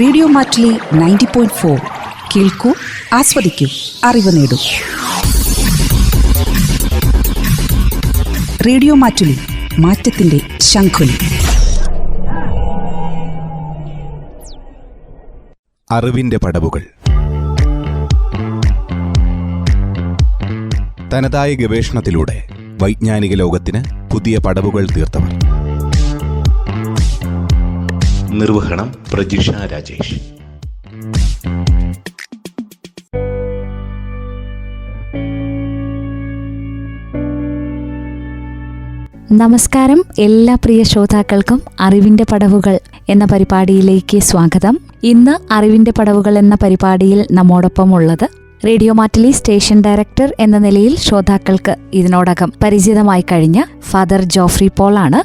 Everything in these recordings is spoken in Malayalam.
റേഡിയോ മാറ്റിലി 90.4 കേൾക്കൂ, ആസ്വദിക്കൂ, അറിവ് നേടൂ. റേഡിയോ മാറ്റിലി, മാറ്റത്തിന്റെ ശംഖുലി. അറിവിന്റെ പടവുകൾ. തനതായ ഗവേഷണത്തിലൂടെ വൈജ്ഞാനിക ലോകത്തിന് പുതിയ പടവുകൾ തീർത്തവർ. നിർവഹണം പ്രജിഷ രാജേഷ്. നമസ്കാരം. എല്ലാ പ്രിയ ശ്രോതാക്കൾക്കും അറിവിന്റെ പടവുകൾ എന്ന പരിപാടിയിലേക്ക് സ്വാഗതം. ഇന്ന് അറിവിന്റെ പടവുകൾ എന്ന പരിപാടിയിൽ നമ്മോടൊപ്പം ഉള്ളത് റേഡിയോ മാറ്റിലി സ്റ്റേഷൻ ഡയറക്ടർ എന്ന നിലയിൽ ശ്രോതാക്കൾക്ക് ഇതിനോടകം പരിചിതമായി കഴിഞ്ഞ ഫാദർ ജോഫ്രി പോൾ ആണ്.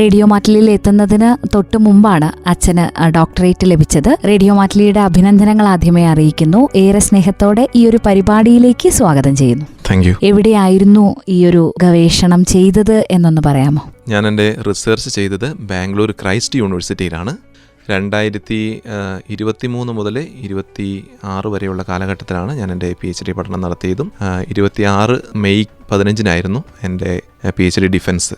റേഡിയോ മാറ്റിലിയിൽ എത്തുന്നതിന് തൊട്ടു മുമ്പാണ് അച്ഛന് ഡോക്ടറേറ്റ് ലഭിച്ചത്. റേഡിയോ മാറ്റിലിയുടെ അഭിനന്ദനങ്ങൾ ആദ്യമേ അറിയിക്കുന്നു. ഏറെ സ്നേഹത്തോടെ ഈ ഒരു പരിപാടിയിലേക്ക് സ്വാഗതം ചെയ്യുന്നു. എവിടെയായിരുന്നു ഈ ഒരു ഗവേഷണം ചെയ്തത് എന്നൊന്ന് പറയാമോ? ഞാൻ എൻ്റെ റിസർച്ച് ചെയ്തത് ബാംഗ്ലൂർ ക്രൈസ്റ്റ് യൂണിവേഴ്സിറ്റിയിലാണ്. 2023 മുതൽ 26 വരെയുള്ള കാലഘട്ടത്തിലാണ് ഞാൻ എൻ്റെ PhD പഠനം നടത്തിയതും. 26 മെയ് 15 എൻ്റെ PhD ഡിഫൻസ്.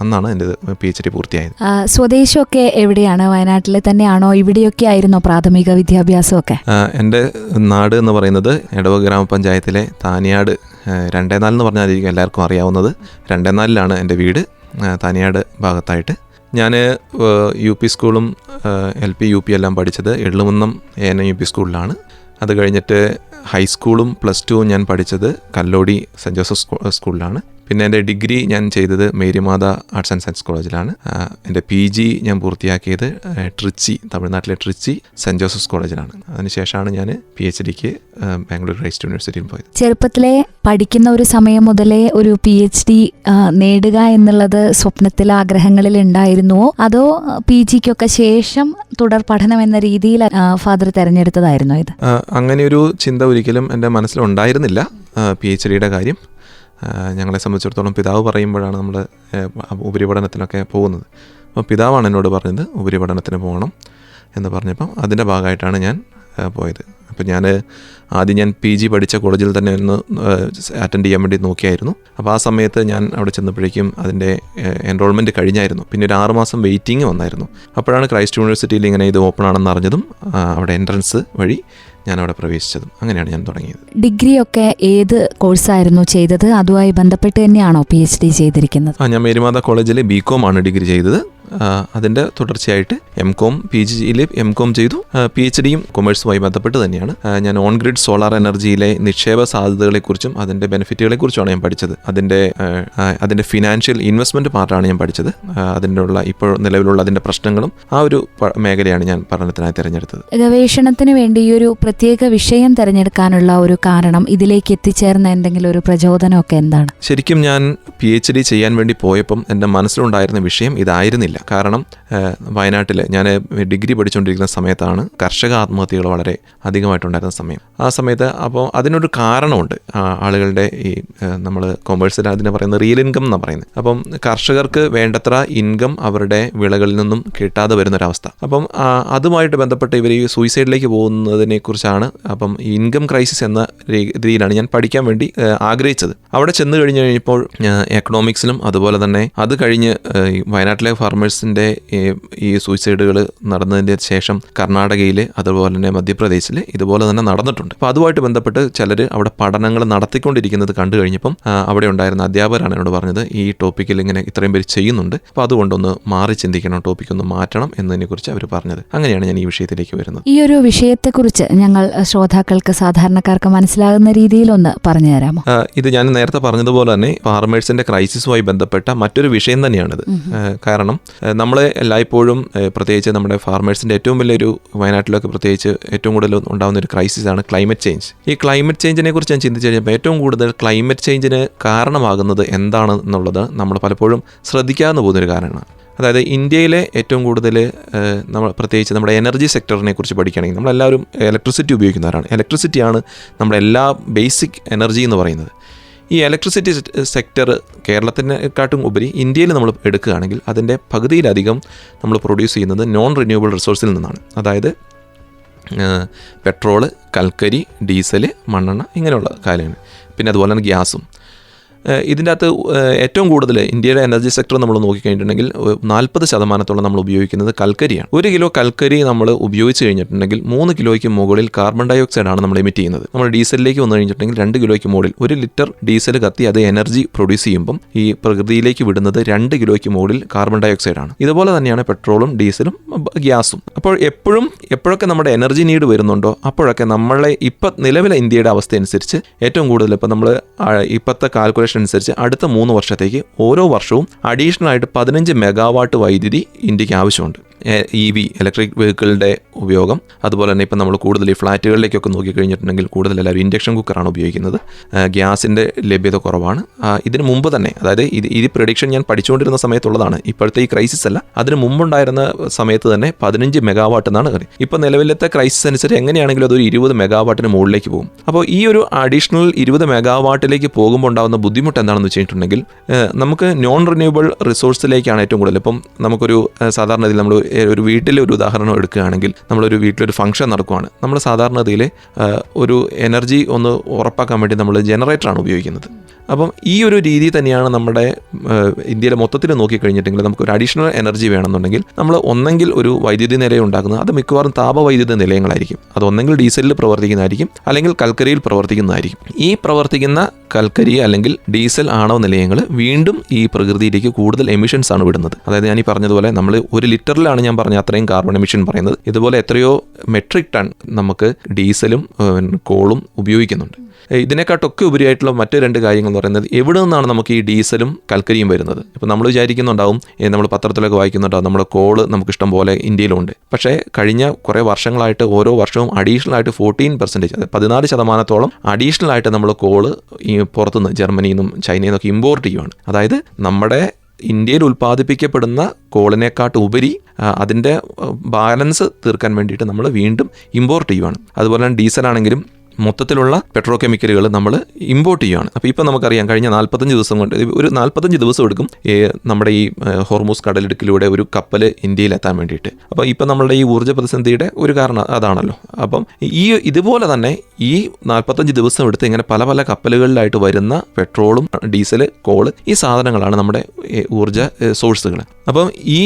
അന്നാണ് എൻ്റെ PhD പൂർത്തിയായത്. സ്വദേശമൊക്കെ എവിടെയാണ്? വയനാട്ടിൽ തന്നെയാണോ? ഇവിടെയൊക്കെ ആയിരുന്നോ പ്രാഥമിക വിദ്യാഭ്യാസമൊക്കെ? എൻ്റെ നാട് എന്ന് പറയുന്നത് എടവക ഗ്രാമപഞ്ചായത്തിലെ താനിയാട് 24 എന്ന് പറഞ്ഞാൽ എല്ലാവർക്കും അറിയാവുന്നത്. 24 എൻ്റെ വീട്, താനിയാട് ഭാഗത്തായിട്ട്. ഞാൻ UP സ്കൂളും LP UP എല്ലാം പഠിച്ചത് എള്ളുമുന്നം ANM UP സ്കൂളിലാണ്. അത് കഴിഞ്ഞിട്ട് ഹൈസ്കൂളും +2 ഞാൻ പഠിച്ചത് കല്ലോടി സെൻറ്റ് ജോസഫ് സ്കൂളിലാണ്. പിന്നെ എൻ്റെ ഡിഗ്രി ഞാൻ ചെയ്തത് മേരിമാത ആർട്സ് ആൻഡ് സയൻസ് കോളേജിലാണ്. എൻ്റെ PG ഞാൻ പൂർത്തിയാക്കിയത് ട്രിച്ചി, തമിഴ്നാട്ടിലെ ട്രിച്ചി സെൻറ്റ് ജോസഫ് കോളേജിലാണ്. അതിനുശേഷമാണ് ഞാൻ PhDക്ക് ബാംഗ്ലൂർ ക്രൈസ്റ്റ് യൂണിവേഴ്സിറ്റിയിൽ പോയത്. ചെറുപ്പത്തിലെ പഠിക്കുന്ന ഒരു സമയം മുതലേ ഒരു PhD നേടുക എന്നുള്ളത് സ്വപ്നത്തിൽ, ആഗ്രഹങ്ങളിൽ ഉണ്ടായിരുന്നുവോ? അതോ PGക്കൊക്കെ ശേഷം തുടർ പഠനം എന്ന രീതിയിൽ ഫാദർ തിരഞ്ഞെടുത്തതായിരുന്നോ ഇത്? അങ്ങനെയൊരു ചിന്ത ഒരിക്കലും എൻ്റെ മനസ്സിലുണ്ടായിരുന്നില്ല. PhDയുടെ കാര്യം ഞങ്ങളെ സംബന്ധിച്ചിടത്തോളം പിതാവ് പറയുമ്പോഴാണ് നമ്മൾ ഉപരിപഠനത്തിനൊക്കെ പോകുന്നത്. അപ്പോൾ പിതാവാണ് എന്നോട് പറഞ്ഞത് ഉപരിപഠനത്തിന് പോകണം എന്ന് പറഞ്ഞപ്പം അതിൻ്റെ ഭാഗമായിട്ടാണ് ഞാൻ പോയത്. അപ്പോൾ ആദ്യം ഞാൻ PG പഠിച്ച കോളേജിൽ തന്നെ ഒന്ന് അറ്റൻഡ് ചെയ്യാൻ വേണ്ടി നോക്കിയായിരുന്നു. അപ്പോൾ ആ സമയത്ത് ഞാൻ അവിടെ ചെന്നപ്പോഴേക്കും അതിൻ്റെ എൻറോൾമെൻറ്റ് കഴിഞ്ഞായിരുന്നു. പിന്നെ ഒരു 6 മാസം വെയിറ്റിംഗ് വന്നായിരുന്നു. അപ്പോഴാണ് ക്രൈസ്റ്റ് യൂണിവേഴ്സിറ്റിയിൽ ഇങ്ങനെ ഇത് ഓപ്പൺ ആണെന്ന് അറിഞ്ഞതും അവിടെ എൻട്രൻസ് വഴി ഞാൻ അവിടെ പ്രവേശിച്ചതും. അങ്ങനെയാണ് ഞാൻ തുടങ്ങിയത്. ഡിഗ്രി ഒക്കെ ഏത് കോഴ്സായിരുന്നു ചെയ്തത്? അതുമായി ബന്ധപ്പെട്ട് തന്നെയാണോ PhD ചെയ്തിരിക്കുന്നത്? ഞാൻ മേരിമാത കോളേജിൽ BCom ആണ് ഡിഗ്രി ചെയ്തത്. അതിൻ്റെ തുടർച്ചയായിട്ട് MCom, PGയിൽ MCom ചെയ്തു. PhDയും കൊമേഴ്സുമായി ബന്ധപ്പെട്ട് തന്നെയാണ്. ഞാൻ ഓൺ ഗ്രിഡ് സോളാർ എനർജിയിലെ നിക്ഷേപ സാധ്യതകളെക്കുറിച്ചും അതിൻ്റെ ബെനിഫിറ്റുകളെക്കുറിച്ചുമാണ് ഞാൻ പഠിച്ചത്. അതിൻ്റെ ഫിനാൻഷ്യൽ ഇൻവെസ്റ്റ്മെൻറ്റ് പാർട്ടാണ് ഞാൻ പഠിച്ചത്. ഇപ്പോൾ നിലവിലുള്ള അതിൻ്റെ പ്രശ്നങ്ങളും ആ ഒരു മേഖലയാണ് ഞാൻ പഠനത്തിനായി തിരഞ്ഞെടുത്തത്. ഗവേഷണത്തിന് വേണ്ടി ഈ ഒരു പ്രത്യേക വിഷയം തിരഞ്ഞെടുക്കാനുള്ള ഒരു കാരണം, ഇതിലേക്ക് എത്തിച്ചേർന്ന എന്തെങ്കിലും ഒരു പ്രചോദനമൊക്കെ എന്താണ്? ശരിക്കും ഞാൻ PhD ചെയ്യാൻ വേണ്ടി പോയപ്പം എൻ്റെ മനസ്സിലുണ്ടായിരുന്ന വിഷയം ഇതായിരുന്നില്ല. കാരണം വയനാട്ടിൽ ഞാൻ ഡിഗ്രി പഠിച്ചുകൊണ്ടിരിക്കുന്ന സമയത്താണ് കർഷക ആത്മഹത്യകൾ വളരെ അധികമായിട്ടുണ്ടായിരുന്ന സമയം. ആ സമയത്ത് അപ്പോൾ അതിനൊരു കാരണമുണ്ട്. ആളുകളുടെ ഈ നമ്മൾ കൊമേഴ്സിൽ അതിനെ പറയുന്നത് റിയൽ ഇൻകം എന്നാണ് പറയുന്നത്. അപ്പം കർഷകർക്ക് വേണ്ടത്ര ഇൻകം അവരുടെ വിളകളിൽ നിന്നും കിട്ടാതെ വരുന്നൊരവസ്ഥ. അപ്പം അതുമായിട്ട് ബന്ധപ്പെട്ട് ഇവർ ഈ സൂയിസൈഡിലേക്ക് പോകുന്നതിനെ കുറിച്ചാണ്. അപ്പം ഈ ഇൻകം ക്രൈസിസ് എന്ന രീതിയിലാണ് ഞാൻ പഠിക്കാൻ വേണ്ടി ആഗ്രഹിച്ചത്. അവിടെ ചെന്ന് കഴിഞ്ഞപ്പോൾ എക്കണോമിക്സിലും അതുപോലെ തന്നെ അത് കഴിഞ്ഞ് വയനാട്ടിലെ ഫാർമേഴ്സിൻ്റെ ഈ സൂയിസൈഡുകൾ നടന്നതിൻ്റെ ശേഷം കർണാടകയിൽ അതുപോലെ തന്നെ മധ്യപ്രദേശിൽ ഇതുപോലെ തന്നെ നടന്നിട്ടുണ്ട്. അപ്പോൾ അതുമായിട്ട് ബന്ധപ്പെട്ട് ചിലർ അവിടെ പഠനങ്ങൾ നടത്തിക്കൊണ്ടിരിക്കുന്നത് കണ്ടു കഴിഞ്ഞപ്പം അവിടെ ഉണ്ടായിരുന്ന അധ്യാപകരാണ് എന്നോട് പറഞ്ഞത്, ഈ ടോപ്പിക്കിൽ ഇങ്ങനെ ഇത്രയും പേര് ചെയ്യുന്നുണ്ട്, അപ്പോൾ അതുകൊണ്ടൊന്ന് മാറി ചിന്തിക്കണം, ടോപ്പിക്ക് ഒന്ന് മാറ്റണം എന്നതിനെക്കുറിച്ച് അവർ പറഞ്ഞത്. അങ്ങനെയാണ് ഞാൻ ഈ വിഷയത്തിലേക്ക് വരുന്നത്. ഈ ഒരു വിഷയത്തെക്കുറിച്ച് ഞങ്ങൾ ശ്രോതാക്കൾക്ക്, സാധാരണക്കാർക്ക് മനസ്സിലാകുന്ന രീതിയിലൊന്ന് പറഞ്ഞു തരാമോ? ഇത് ഞാൻ നേരത്തെ പറഞ്ഞതുപോലെ തന്നെ ഫാർമേഴ്സിൻ്റെ ക്രൈസിസുമായി ബന്ധപ്പെട്ട മറ്റൊരു വിഷയം തന്നെയാണിത്. കാരണം നമ്മൾ എല്ലായ്പ്പോഴും പ്രത്യേകിച്ച് നമ്മുടെ ഫാർമേഴ്സിൻ്റെ ഏറ്റവും വലിയൊരു വയനാട്ടിലൊക്കെ പ്രത്യേകിച്ച് ഏറ്റവും കൂടുതൽ ഉണ്ടാകുന്ന ഒരു ക്രൈസിസാണ് ക്ലൈമറ്റ് ചേഞ്ച്. ഈ ക്ലൈമറ്റ് ചേഞ്ചിനെ കുറിച്ച് ഞാൻ ചിന്തിച്ചു കഴിഞ്ഞപ്പോൾ ഏറ്റവും കൂടുതൽ ക്ലൈമറ്റ് ചേഞ്ചിന് കാരണമാകുന്നത് എന്താണ് എന്നുള്ളത് നമ്മൾ പലപ്പോഴും ശ്രദ്ധിക്കാതെ പോകുന്നൊരു കാരണമാണ്. അതായത് ഇന്ത്യയിലെ ഏറ്റവും കൂടുതൽ നമ്മൾ പ്രത്യേകിച്ച് നമ്മുടെ എനർജി സെക്ടറിനെ കുറിച്ച് പഠിക്കുകയാണെങ്കിൽ നമ്മളെല്ലാവരും ഇലക്ട്രിസിറ്റി ഉപയോഗിക്കുന്നവരാണ്. ഇലക്ട്രിസിറ്റിയാണ് നമ്മുടെ എല്ലാ ബേസിക് എനർജി എന്ന് പറയുന്നത്. ഈ ഇലക്ട്രിസിറ്റി സെക്ടർ കേരളത്തിനെക്കാട്ടും ഉപരി ഇന്ത്യയിൽ നമ്മൾ എടുക്കുകയാണെങ്കിൽ അതിൻ്റെ പകുതിയിലധികം നമ്മൾ പ്രൊഡ്യൂസ് ചെയ്യുന്നത് നോൺ റിന്യൂവബിൾ റിസോഴ്സിൽ നിന്നാണ്. അതായത് പെട്രോള്, കൽക്കരി, ഡീസൽ, മണ്ണെണ്ണ ഇങ്ങനെയുള്ള കാര്യങ്ങൾ. പിന്നെ അതുപോലെ തന്നെ ഗ്യാസും. ഇതിൻ്റെ അകത്ത് ഏറ്റവും കൂടുതൽ ഇന്ത്യയുടെ എനർജി സെക്ടർ നമ്മൾ നോക്കിക്കഴിഞ്ഞിട്ടുണ്ടെങ്കിൽ 40% നമ്മൾ ഉപയോഗിക്കുന്നത് കൽക്കരിയാണ്. 1 കിലോ കൽക്കരി നമ്മൾ ഉപയോഗിച്ച് കഴിഞ്ഞിട്ടുണ്ടെങ്കിൽ 3 കിലോയ്ക്ക് മുകളിൽ കാർബൺ ഡൈ ഓക്സൈഡാണ് നമ്മൾ എമിറ്റ് ചെയ്യുന്നത്. നമ്മൾ ഡീസലിലേക്ക് വന്നു കഴിഞ്ഞിട്ടുണ്ടെങ്കിൽ 2 കിലോയ്ക്ക് മുകളിൽ 1 ലിറ്റർ ഡീസൽ കത്തി അത് എനർജി പ്രൊഡ്യൂസ് ചെയ്യുമ്പം ഈ പ്രകൃതിയിലേക്ക് വിടുന്നത് 2 കിലോയ്ക്ക് മുകളിൽ കാർബൺ ഡൈ ഓക്സൈഡാണ്. ഇതുപോലെ തന്നെയാണ് പെട്രോളും ഡീസലും ഗ്യാസും. അപ്പോൾ എപ്പോഴൊക്കെ നമ്മുടെ എനർജി നീഡ് വരുന്നുണ്ടോ അപ്പോഴൊക്കെ നമ്മളെ ഇപ്പം നിലവിലെ ഇന്ത്യയുടെ അവസ്ഥ അനുസരിച്ച് ഏറ്റവും കൂടുതൽ ഇപ്പം നമ്മൾ ഇപ്പോഴത്തെ കാൽക്കുലേഷൻ അനുസരിച്ച് അടുത്ത 3 വർഷത്തേക്ക് ഓരോ വർഷവും അഡീഷണൽ ആയിട്ട് 15 മെഗാവാട്ട് വൈദ്യുതി ഇന്ത്യക്ക് ആവശ്യമുണ്ട്. EV ഇലക്ട്രിക് വെഹിക്കിളിൻ്റെ ഉപയോഗം, അതുപോലെ തന്നെ ഇപ്പം നമ്മൾ കൂടുതൽ ഈ ഫ്ലാറ്റുകളിലേക്കൊക്കെ നോക്കിക്കഴിഞ്ഞിട്ടുണ്ടെങ്കിൽ കൂടുതൽ എല്ലാവരും ഇൻഡക്ഷൻ കുക്കറാണ് ഉപയോഗിക്കുന്നത്. ഗ്യാസിൻ്റെ ലഭ്യത കുറവാണ്. ഇതിന് മുമ്പ് തന്നെ, അതായത് ഇത് പ്രഡിക്ഷൻ ഞാൻ പഠിച്ചുകൊണ്ടിരുന്ന സമയത്തുള്ളതാണ്, ഇപ്പോഴത്തെ ഈ ക്രൈസിസ് അല്ല, അതിന് മുമ്പുണ്ടായിരുന്ന സമയത്ത് തന്നെ 15 മെഗാവാട്ട് എന്നാണ് കാര്യം. ഇപ്പം നിലവിലത്തെ ക്രൈസിസ് അനുസരിച്ച് എങ്ങനെയാണെങ്കിലും അതൊരു 20 മെഗാവാട്ടിന് മുകളിലേക്ക് പോകും. അപ്പോൾ ഈ ഒരു അഡീഷണൽ 20 മെഗാവാട്ടിലേക്ക് പോകുമ്പോൾ ഉണ്ടാകുന്ന ബുദ്ധിമുട്ട് എന്താണെന്ന് വെച്ചിട്ടുണ്ടെങ്കിൽ നമുക്ക് നോൺ റിന്യൂവബിൾ റിസോഴ്സിലേക്കാണ് ഏറ്റവും കൂടുതൽ. ഇപ്പം നമുക്കൊരു സാധാരണ നമ്മൾ ഒരു വീട്ടിലെ ഒരു ഉദാഹരണം എടുക്കുകയാണെങ്കിൽ, നമ്മളൊരു വീട്ടിലൊരു ഫംഗ്ഷൻ നടക്കുകയാണ്. നമ്മൾ സാധാരണതയിൽ ഒരു എനർജി ഒന്ന് ഉറപ്പാക്കാൻ വേണ്ടി നമ്മൾ ജനറേറ്ററാണ് ഉപയോഗിക്കുന്നത്. അപ്പം ഈ ഒരു രീതി തന്നെയാണ് നമ്മുടെ ഇന്ത്യയിലെ മൊത്തത്തിൽ നോക്കിക്കഴിഞ്ഞിട്ടുണ്ടെങ്കിൽ നമുക്കൊരു അഡീഷണൽ എനർജി വേണമെന്നുണ്ടെങ്കിൽ നമ്മൾ ഒന്നെങ്കിൽ ഒരു വൈദ്യുതി നിലയം ഉണ്ടാക്കുന്നത്, അത് മിക്കവാറും താപവൈദ്യുത നിലയങ്ങളായിരിക്കും. അതൊന്നെങ്കിൽ ഡീസലിൽ പ്രവർത്തിക്കുന്നതായിരിക്കും, അല്ലെങ്കിൽ കൽക്കരിയിൽ പ്രവർത്തിക്കുന്നതായിരിക്കും. ഈ പ്രവർത്തിക്കുന്ന കൽക്കരി അല്ലെങ്കിൽ ഡീസൽ ആണവ നിലയങ്ങൾ വീണ്ടും ഈ പ്രകൃതിയിലേക്ക് കൂടുതൽ എമിഷൻസ് ആണ് വിടുന്നത്. അതായത് ഞാൻ ഈ പറഞ്ഞതുപോലെ നമ്മൾ 1 ലിറ്ററിലാണ് ഞാൻ പറഞ്ഞ അത്രയും കാർബൺ എമിഷൻ പറയുന്നത്. ഇതുപോലെ എത്രയോ മെട്രിക് ടൺ നമുക്ക് ഡീസലും കോളും ഉപയോഗിക്കുന്നുണ്ട്. ഇതിനെക്കാട്ടൊക്കെ ഉപരിയായിട്ടുള്ള മറ്റ് 2 കാര്യങ്ങൾ എന്ന് പറയുന്നത്, എവിടെ നിന്നാണ് നമുക്ക് ഈ ഡീസലും കൽക്കരിയും വരുന്നത്? ഇപ്പോൾ നമ്മൾ വിചാരിക്കുന്നുണ്ടാവും, നമ്മൾ പത്രത്തിലൊക്കെ വായിക്കുന്നുണ്ടാവും, നമ്മുടെ കോള് നമുക്ക് ഇഷ്ടം പോലെ ഇന്ത്യയിലുണ്ട്. പക്ഷേ കഴിഞ്ഞ കുറേ വർഷങ്ങളായിട്ട് ഓരോ വർഷവും അഡീഷണൽ ആയിട്ട് 14%, അതായത് 14% അഡീഷണൽ ആയിട്ട് നമ്മൾ കോള് ഈ പുറത്തുനിന്ന് ജർമ്മനിയിൽ നിന്നും ചൈനയിൽ നിന്നൊക്കെ ഇമ്പോർട്ട് ചെയ്യുവാണ്. അതായത് നമ്മുടെ ഇന്ത്യയിൽ ഉൽപ്പാദിപ്പിക്കപ്പെടുന്ന കോളിനെക്കാട്ട് ഉപരി അതിൻ്റെ ബാലൻസ് തീർക്കാൻ വേണ്ടിയിട്ട് നമ്മൾ വീണ്ടും ഇമ്പോർട്ട് ചെയ്യുവാണ്. അതുപോലെ തന്നെ ഡീസലാണെങ്കിലും മൊത്തത്തിലുള്ള പെട്രോ കെമിക്കലുകൾ നമ്മൾ ഇമ്പോർട്ട് ചെയ്യുകയാണ്. അപ്പോൾ ഇപ്പോൾ നമുക്കറിയാം, കഴിഞ്ഞ 45 ദിവസം കൊണ്ട് ഒരു 45 ദിവസം എടുക്കും നമ്മുടെ ഈ ഹോർമൂസ് കടലിടുക്കിലൂടെ ഒരു കപ്പൽ ഇന്ത്യയിലെത്താൻ വേണ്ടിയിട്ട്. അപ്പോൾ ഇപ്പം നമ്മളുടെ ഈ ഊർജ്ജ പ്രതിസന്ധിയുടെ ഒരു കാരണം അതാണല്ലോ. അപ്പം ഇതുപോലെ തന്നെ ഈ 45 ദിവസം എടുത്ത് ഇങ്ങനെ പല പല കപ്പലുകളിലായിട്ട് വരുന്ന പെട്രോളും ഡീസൽ, കോള്, ഈ സാധനങ്ങളാണ് നമ്മുടെ ഊർജ്ജ സോഴ്സുകൾ. അപ്പം ഈ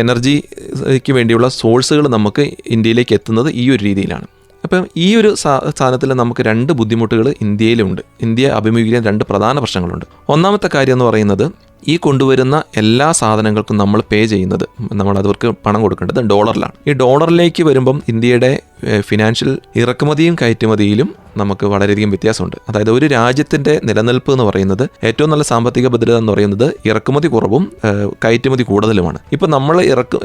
എനർജിക്ക് വേണ്ടിയുള്ള സോഴ്സുകൾ നമുക്ക് ഇന്ത്യയിലേക്ക് എത്തുന്നത് ഈ ഒരു രീതിയിലാണ്. അപ്പം ഈ ഒരു സാധനത്തിൽ നമുക്ക് 2 ബുദ്ധിമുട്ടുകൾ ഇന്ത്യയിലുണ്ട്. ഇന്ത്യ അഭിമുഖീകരിക്കുന്ന 2 പ്രധാന പ്രശ്നങ്ങളുണ്ട്. ഒന്നാമത്തെ കാര്യം എന്ന് പറയുന്നത്, ഈ കൊണ്ടുവരുന്ന എല്ലാ സാധനങ്ങൾക്കും നമ്മൾ പേ ചെയ്യുന്നത്, നമ്മൾ അവർക്ക് പണം കൊടുക്കേണ്ടത് ഡോളറിലാണ്. ഈ ഡോളറിലേക്ക് വരുമ്പം ഇന്ത്യയുടെ ഫിനാൻഷ്യൽ ഇറക്കുമതിയും കയറ്റുമതിയിലും നമുക്ക് വളരെയധികം വ്യത്യാസമുണ്ട്. അതായത് ഒരു രാജ്യത്തിൻ്റെ നിലനിൽപ്പ് എന്ന് പറയുന്നത്, ഏറ്റവും നല്ല സാമ്പത്തിക ഭദ്രത എന്ന് പറയുന്നത് ഇറക്കുമതി കുറവും കയറ്റുമതി കൂടുതലുമാണ്. ഇപ്പം നമ്മൾ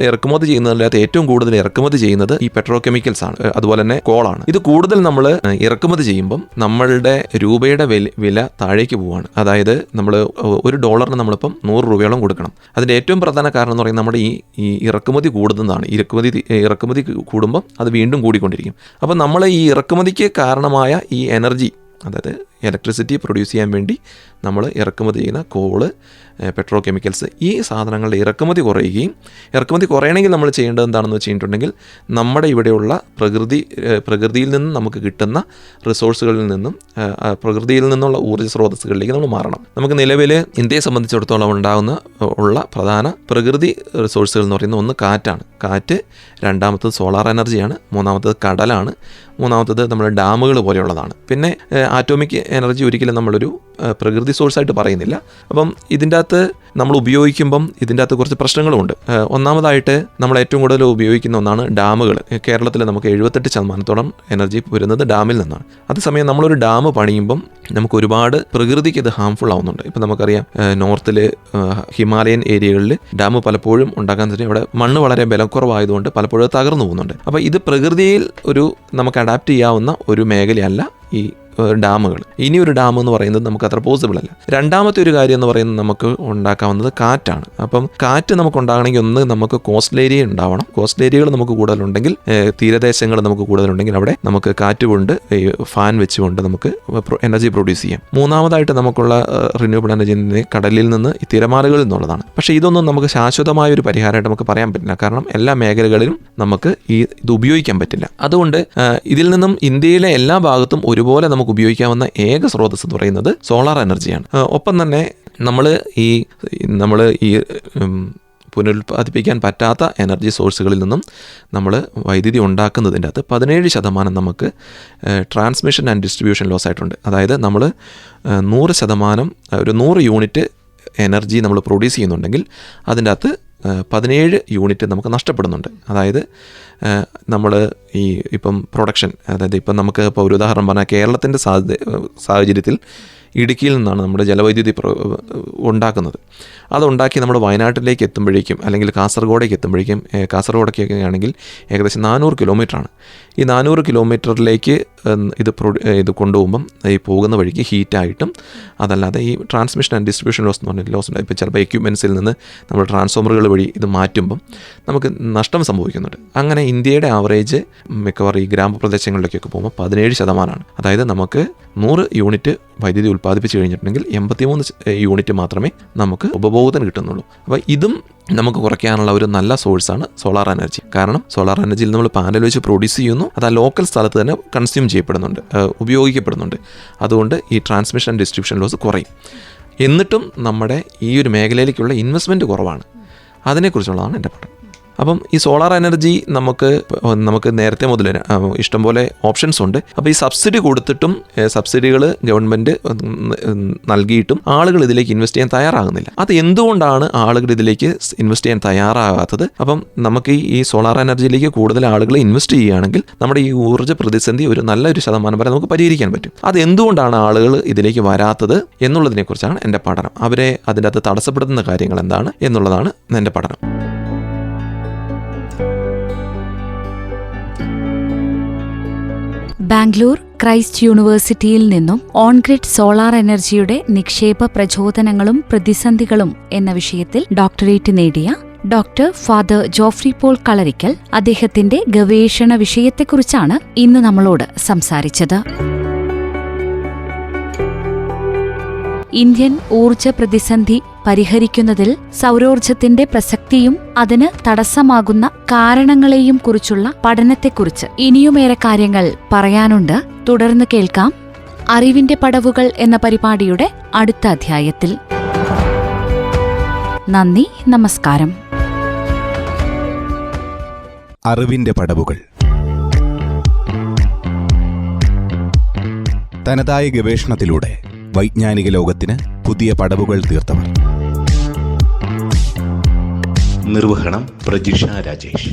ഇറക്കുമതി ചെയ്യുന്നതിനകത്ത് ഏറ്റവും കൂടുതൽ ഇറക്കുമതി ചെയ്യുന്നത് ഈ പെട്രോ കെമിക്കൽസ് ആണ്, അതുപോലെ തന്നെ കോളാണ്. ഇത് കൂടുതൽ നമ്മൾ ഇറക്കുമതി ചെയ്യുമ്പം നമ്മളുടെ രൂപയുടെ വില താഴേക്ക് പോവുകയാണ്. അതായത് നമ്മൾ $1 നമ്മളിപ്പം 100 രൂപയോളം കൊടുക്കണം. അതിൻ്റെ ഏറ്റവും പ്രധാന കാരണം എന്ന് പറയുന്നത് നമ്മുടെ ഈ ഇറക്കുമതി കൂടുന്നതാണ്. ഇറക്കുമതി കൂടുമ്പം അത് വീണ്ടും കൂടിക്കൊണ്ടിരിക്കും. അപ്പം നമ്മൾ ഈ ഇറക്കുമതിക്ക് കാരണമായ ഈ എനർജി, അതായത് ഇലക്ട്രിസിറ്റി പ്രൊഡ്യൂസ് ചെയ്യാൻ വേണ്ടി നമ്മൾ ഇറക്കുമതി ചെയ്യുന്ന കോള്, പെട്രോ കെമിക്കൽസ്, ഈ സാധനങ്ങളുടെ ഇറക്കുമതി കുറയണമെങ്കിൽ നമ്മൾ ചെയ്യേണ്ടത് എന്താണെന്ന് വെച്ചിട്ടുണ്ടെങ്കിൽ, നമ്മുടെ ഇവിടെയുള്ള പ്രകൃതിയിൽ നിന്നും നമുക്ക് കിട്ടുന്ന റിസോഴ്സുകളിൽ നിന്നും, പ്രകൃതിയിൽ നിന്നുള്ള ഊർജ്ജ സ്രോതസ്സുകളിലേക്ക് നമ്മൾ മാറണം. നമുക്ക് നിലവിൽ ഇന്ത്യയെ സംബന്ധിച്ചിടത്തോളം ഉള്ള പ്രധാന പ്രകൃതി റിസോഴ്സുകൾ എന്ന് പറയുന്നത്, ഒന്ന് കാറ്റാണ്. കാറ്റ്, രണ്ടാമത്തത് സോളാർ എനർജിയാണ്, മൂന്നാമത്തത് കടലാണ്, മൂന്നാമത്തത് നമ്മുടെ ഡാമുകൾ പോലെയുള്ളതാണ്. പിന്നെ ആറ്റോമിക് എനർജി ഒരിക്കലും നമ്മളൊരു പ്രകൃതി സോഴ്സായിട്ട് പറയുന്നില്ല. അപ്പം ഇതിൻ്റെ അകത്ത് നമ്മൾ ഉപയോഗിക്കുമ്പം ഇതിൻ്റെ അകത്ത് കുറച്ച് പ്രശ്നങ്ങളുമുണ്ട്. ഒന്നാമതായിട്ട് നമ്മൾ ഏറ്റവും കൂടുതൽ ഉപയോഗിക്കുന്ന ഒന്നാണ് ഡാമുകൾ. കേരളത്തിൽ നമുക്ക് 78% എനർജി വരുന്നത് ഡാമിൽ നിന്നാണ്. അതേസമയം നമ്മളൊരു ഡാം പണിയുമ്പം നമുക്ക് ഒരുപാട് പ്രകൃതിക്ക് ഇത് ഹാംഫുൾ ആവുന്നുണ്ട്. ഇപ്പം നമുക്കറിയാം, നോർത്തിൽ ഹിമാലയൻ ഏരിയകളിൽ ഡാം പലപ്പോഴും ഉണ്ടാക്കാൻ തന്നെ ഇവിടെ മണ്ണ് വളരെ ബലക്കുറവായതുകൊണ്ട് പലപ്പോഴും തകർന്നു പോകുന്നുണ്ട്. അപ്പോൾ ഇത് പ്രകൃതിയിൽ നമുക്ക് അഡാപ്റ്റ് ചെയ്യാവുന്ന ഒരു മേഖലയല്ല ഈ ഡാമുകൾ. ഇനിയൊരു ഡാം എന്ന് പറയുന്നത് നമുക്ക് അത്ര പോസിബിൾ അല്ല. രണ്ടാമത്തെ ഒരു കാര്യം എന്ന് പറയുന്നത് നമുക്ക് ഉണ്ടാക്കാവുന്നത് കാറ്റാണ്. അപ്പം കാറ്റ് നമുക്ക് ഉണ്ടാകണമെങ്കിൽ ഒന്ന് നമുക്ക് കോസ്റ്റൽ ഏരിയ ഉണ്ടാവണം. കോസ്റ്റൽ ഏരിയകൾ നമുക്ക് കൂടുതലുണ്ടെങ്കിൽ, തീരദേശങ്ങൾ നമുക്ക് കൂടുതലുണ്ടെങ്കിൽ അവിടെ നമുക്ക് കാറ്റ് കൊണ്ട് ഫാൻ വെച്ചുകൊണ്ട് നമുക്ക് എനർജി പ്രൊഡ്യൂസ് ചെയ്യാം. മൂന്നാമതായിട്ട് നമുക്കുള്ള റിന്യൂവബിൾ എനർജി കടലിൽ നിന്ന് ഈ തിരമാലകളിൽ നിന്നുള്ളതാണ്. പക്ഷേ ഇതൊന്നും നമുക്ക് ശാശ്വതമായ ഒരു പരിഹാരമായിട്ട് നമുക്ക് പറയാൻ പറ്റില്ല. കാരണം എല്ലാ മേഖലകളിലും നമുക്ക് ഇത് ഉപയോഗിക്കാൻ പറ്റില്ല. അതുകൊണ്ട് ഇതിൽ നിന്നും ഇന്ത്യയിലെ എല്ലാ ഭാഗത്തും ഒരുപോലെ നമുക്ക് ഉപയോഗിക്കാവുന്ന ഏക സ്രോതസ് എന്ന് പറയുന്നത് സോളാർ എനർജിയാണ്. ഒപ്പം തന്നെ നമ്മൾ ഈ പുനരുൽപ്പാദിപ്പിക്കാൻ പറ്റാത്ത എനർജി സോഴ്സുകളിൽ നിന്നും നമ്മൾ വൈദ്യുതി ഉണ്ടാക്കുന്നതിൻ്റെ അകത്ത് 17% നമുക്ക് ട്രാൻസ്മിഷൻ ആൻഡ് ഡിസ്ട്രിബ്യൂഷൻ ലോസ് ആയിട്ടുണ്ട്. അതായത് നമ്മൾ 100%, ഒരു 100 യൂണിറ്റ് എനർജി നമ്മൾ പ്രൊഡ്യൂസ് ചെയ്യുന്നുണ്ടെങ്കിൽ അതിൻ്റെ അകത്ത് 17 യൂണിറ്റ് നമുക്ക് നഷ്ടപ്പെടുന്നുണ്ട്. അതായത് നമ്മൾ ഇപ്പം പ്രൊഡക്ഷൻ, അതായത് ഇപ്പം നമുക്ക് ഇപ്പോൾ ഒരു ഉദാഹരണം പറഞ്ഞാൽ കേരളത്തിൻ്റെ സാഹചര്യത്തിൽ ഇടുക്കിയിൽ നിന്നാണ് നമ്മുടെ ജലവൈദ്യുതി ഉണ്ടാക്കുന്നത്. അതുണ്ടാക്കി നമ്മൾ വയനാട്ടിലേക്ക് എത്തുമ്പോഴേക്കും അല്ലെങ്കിൽ കാസർഗോഡേക്ക് എത്തുമ്പോഴേക്കും, കാസർഗോഡൊക്കെ ആണെങ്കിൽ ഏകദേശം 400 കിലോമീറ്ററാണ്. ഈ 400 കിലോമീറ്ററിലേക്ക് ഇത് കൊണ്ടുപോകുമ്പം ഈ പോകുന്ന വഴിക്ക് ഹീറ്റായിട്ടും അതല്ലാതെ ഈ ട്രാൻസ്മിഷൻ ആൻഡ് ഡിസ്ട്രിബ്യൂഷൻ ലോസ് എന്ന് പറഞ്ഞാൽ ലോസ് ഉണ്ട്. ഇപ്പോൾ ചിലപ്പോൾ എക്യുപ്മെൻസിൽ നിന്ന് നമ്മൾ ട്രാൻസ്ഫോമറുകൾ വഴി ഇത് മാറ്റുമ്പം നമുക്ക് നഷ്ടം സംഭവിക്കുന്നുണ്ട്. അങ്ങനെ ഇന്ത്യയുടെ ആവറേജ് മിക്കവാറും ഈ ഗ്രാമപ്രദേശങ്ങളിലേക്കൊക്കെ പോകുമ്പോൾ 17%. അതായത് നമുക്ക് 100 യൂണിറ്റ് വൈദ്യുതി ഉൽപ്പാദിപ്പിച്ച് കഴിഞ്ഞിട്ടുണ്ടെങ്കിൽ 83 യൂണിറ്റ് മാത്രമേ നമുക്ക് ഉപഭോഗത്തിന് കിട്ടുന്നുള്ളൂ. അപ്പോൾ ഇതും നമുക്ക് കുറയ്ക്കാനുള്ള ഒരു നല്ല സോഴ്സാണ് സോളാർ എനർജി. കാരണം സോളാർ എനർജിയിൽ നമ്മൾ പാനൽ വെച്ച് പ്രൊഡ്യൂസ് ചെയ്യുന്നു, അത് ആ ലോക്കൽ സ്ഥലത്ത് തന്നെ കൺസ്യൂം ചെയ്യപ്പെടുന്നുണ്ട്, ഉപയോഗിക്കപ്പെടുന്നുണ്ട്. അതുകൊണ്ട് ഈ ട്രാൻസ്മിഷൻ ആൻഡ് ഡിസ്ട്രിബ്യൂഷൻ ലോസ് കുറയും. എന്നിട്ടും നമ്മുടെ ഈ ഒരു മേഖലയിലേക്കുള്ള ഇൻവെസ്റ്റ്മെൻറ്റ് കുറവാണ്. അതിനെക്കുറിച്ചുള്ളതാണ് എൻ്റെ പഠനം. അപ്പം ഈ സോളാർ എനർജി നമുക്ക് നേരത്തെ മുതൽ ഇഷ്ടംപോലെ ഓപ്ഷൻസ് ഉണ്ട്. അപ്പോൾ ഈ സബ്സിഡി കൊടുത്തിട്ടും സബ്സിഡികൾ ഗവൺമെൻറ് നൽകിയിട്ടും ആളുകൾ ഇതിലേക്ക് ഇൻവെസ്റ്റ് ചെയ്യാൻ തയ്യാറാകുന്നില്ല. അത് എന്തുകൊണ്ടാണ് ആളുകൾ ഇതിലേക്ക് ഇൻവെസ്റ്റ് ചെയ്യാൻ തയ്യാറാകാത്തത്? അപ്പം നമുക്ക് ഈ സോളാർ എനർജിയിലേക്ക് കൂടുതൽ ആളുകൾ ഇൻവെസ്റ്റ് ചെയ്യുകയാണെങ്കിൽ നമ്മുടെ ഈ ഊർജ്ജ പ്രതിസന്ധി ഒരു നല്ലൊരു ശതമാനം വരെ നമുക്ക് പരിഹരിക്കാൻ പറ്റും. അത് എന്തുകൊണ്ടാണ് ആളുകൾ ഇതിലേക്ക് വരാത്തത് എന്നുള്ളതിനെക്കുറിച്ചാണ് എൻ്റെ പഠനം. അവരെ അതിൻ്റെ അകത്ത് തടസ്സപ്പെടുത്തുന്ന കാര്യങ്ങൾ എന്താണ് എന്നുള്ളതാണ് എൻ്റെ പഠനം. ബാംഗ്ലൂർ ക്രൈസ്റ്റ് യൂണിവേഴ്സിറ്റിയിൽ നിന്നും ഓൺഗ്രിഡ് സോളാർ എനർജിയുടെ നിക്ഷേപ പ്രചോദനങ്ങളും പ്രതിസന്ധികളും എന്ന വിഷയത്തിൽ ഡോക്ടറേറ്റ് നേടിയ ഡോക്ടർ ഫാദർ ജോഫ്രി പോൾ കളരിക്കൽ അദ്ദേഹത്തിന്റെ ഗവേഷണ വിഷയത്തെക്കുറിച്ചാണ് ഇന്ന് നമ്മളോട് സംസാരിച്ചത്. ഇന്ത്യൻ ഊർജ്ജ പ്രതിസന്ധി പരിഹരിക്കുന്നതിൽ സൗരോർജ്ജത്തിന്റെ പ്രസക്തിയും അതിന് തടസ്സമാകുന്ന കാരണങ്ങളെയും കുറിച്ചുള്ള പഠനത്തെക്കുറിച്ച് ഇനിയുമേറെ കാര്യങ്ങൾ പറയാനുണ്ട്. തുടർന്ന് കേൾക്കാം അറിവിന്റെ പടവുകൾ എന്ന പരിപാടിയുടെ അടുത്ത അധ്യായത്തിൽ. നന്ദി, നമസ്കാരം. അറിവിന്റെ പടവുകൾ. തനതായ ഗവേഷണത്തിലൂടെ വൈജ്ഞാനിക ലോകത്തിന് പുതിയ പടവുകൾ തീർത്തവർ. നിർവഹണം പ്രജിഷ രാജേഷ്.